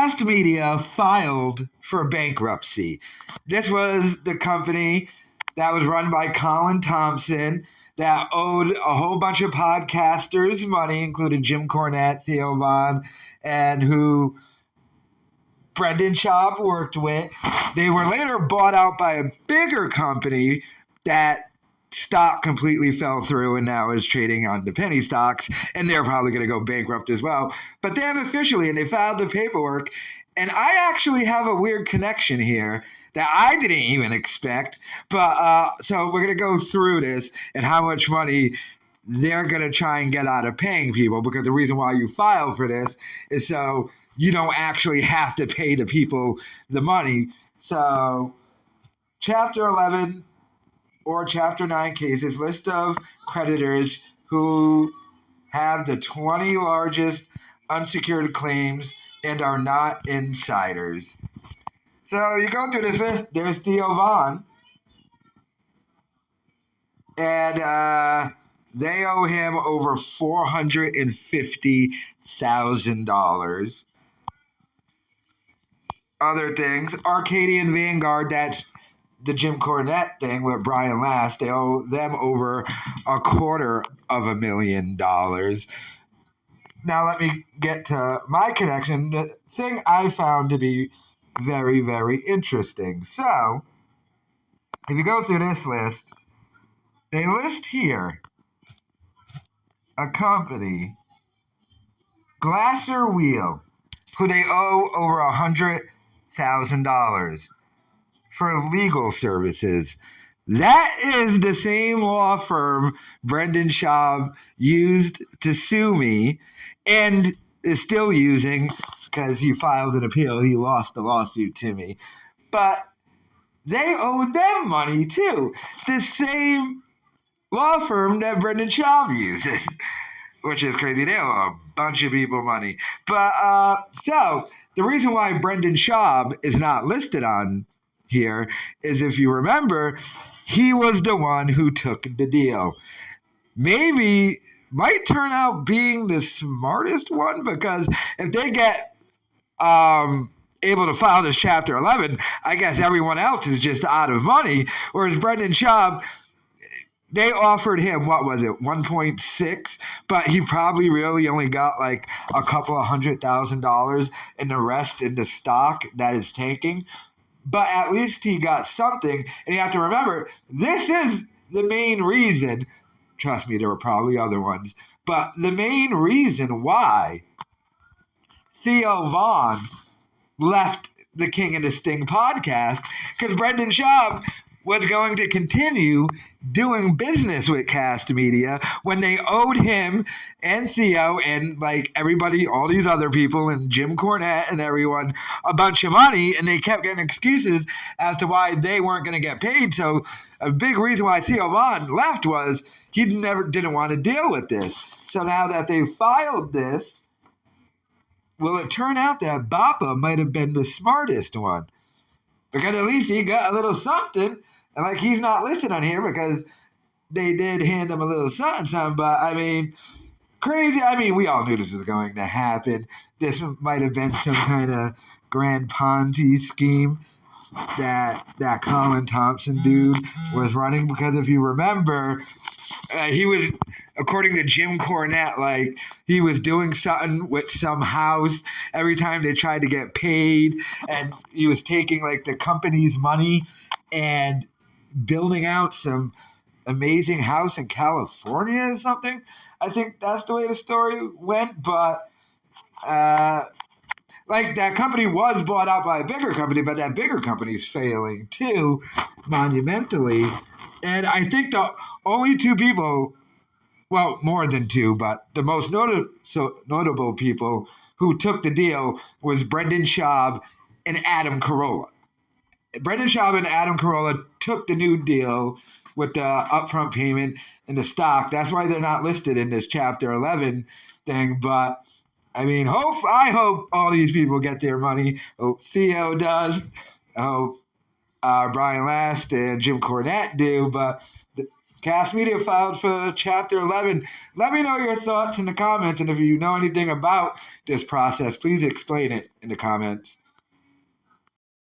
Kast Media filed for bankruptcy. This was the company that was run by Colin Thomson that owed a whole bunch of podcasters money, including Jim Cornette, Theo and who Brendan Schaub worked with. They were later bought out by a bigger company that stock completely fell through and now is trading on the penny stocks, and they're probably going to go bankrupt as well. But they have officially, and they filed the paperwork, and I actually have a weird connection here that I didn't even expect. But so we're going to go through this and how much money they're going to try and get out of paying people, because the reason why you file for this is so you don't actually have to pay the people the money. So Chapter 11 or Chapter 9 cases, list of creditors who have the 20 largest unsecured claims and are not insiders. So you go through this list. There's Theo, and they owe him over $450,000. Other things, Arcadian Vanguard, that's the Jim Cornette thing with Brian Last, they owe them over $250,000. Now let me get to my connection. The thing I found to be very, very interesting. So, if you go through this list, they list here a company, Glasser Wheel, who they owe over $100,000 for legal services. That is the same law firm Brendan Schaub used to sue me and is still using because he filed an appeal. He lost the lawsuit to me. But they owe them money too. The same law firm that Brendan Schaub uses, which is crazy. They owe a bunch of people money. But so the reason why Brendan Schaub is not listed on here is, if you remember, he was the one who took the deal. Maybe might turn out being the smartest one, because if they get able to file this Chapter 11, I guess everyone else is just out of money. Whereas Brendan Schaub, they offered him, what was it, 1.6, but he probably really only got like a couple of $100,000 and the rest in the stock that is tanking. But at least he got something. And you have to remember, this is the main reason. Trust me, there were probably other ones. But the main reason why Theo left the King and the Sting podcast, because Brendan Schaub was going to continue doing business with Kast Media when they owed him and Theo and like everybody, all these other people and Jim Cornette and everyone a bunch of money, and they kept getting excuses as to why they weren't going to get paid. So a big reason why Theo left was he didn't want to deal with this. So now that they filed this, will it turn out that Bappa might have been the smartest one? Because at least he got a little something. And like, he's not listed on here because they did hand him a little something, but I mean, crazy. I mean, we all knew this was going to happen. This might have been some kind of grand Ponzi scheme that Colin Thomson dude was running, because if you remember, he was, according to Jim Cornette, like, he was doing something with some house every time they tried to get paid, and he was taking like the company's money and building out some amazing house in California or something. I think that's the way the story went, but like, that company was bought out by a bigger company, but that bigger company is failing too, monumentally. And I think the only two people, well, more than two, but the most notable people who took the deal was Brendan Schaub and Adam Carolla. Brendan Schaub and Adam Carolla took the new deal with the upfront payment and the stock. That's why they're not listed in this Chapter 11 thing. But, I mean, I hope all these people get their money. I hope Theo does. I hope Brian Last and Jim Cornette do. But Kast Media filed for Chapter 11. Let me know your thoughts in the comments, and if you know anything about this process, please explain it in the comments.